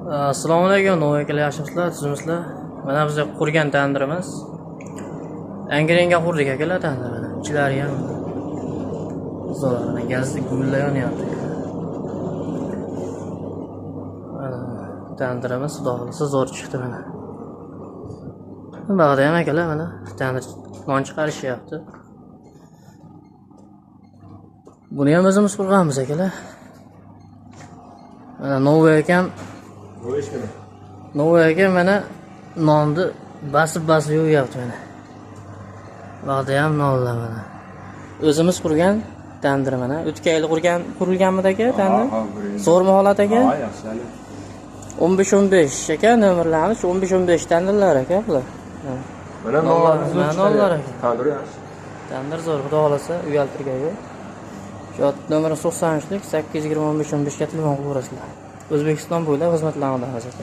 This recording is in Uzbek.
Assalomu alaykum, novakilar yaxshimisizlar, tuzimsizlar? Mana biz qurgan tandirimiz. Angrenga qurdik akalar tandirni. Ichlari ham zo'r, mana gazli gullar yonyapti. Mana tandirimiz xudo xolasa zo'r chiqdi mana. Bu yerda ham akalar mana tandir non chiqarishyapti. Buni ham o'zimiz qurganmiz akalar. Mana novvoy akam Novvoy aka mana nonni basib yuvyapti mana. Vaqtda ham nonlar mana. O'zimiz qurgan tandir mana. O'tgan yil qurilganmidi aka tandir? Zo'rmi holat aka? Ha, yaxshi. 15-15 aka nomerlari 15-15 tandirlar aka bular. Mana nonlar aka. Tandir yaxshi. Tandir zo'r, xudo xolasa uyaltirgayga. Shu nomer 93lik 820 15 15 ga telefon qilaverasizlar. O'zbekiston bo'ylab xizmatlarni olasiz.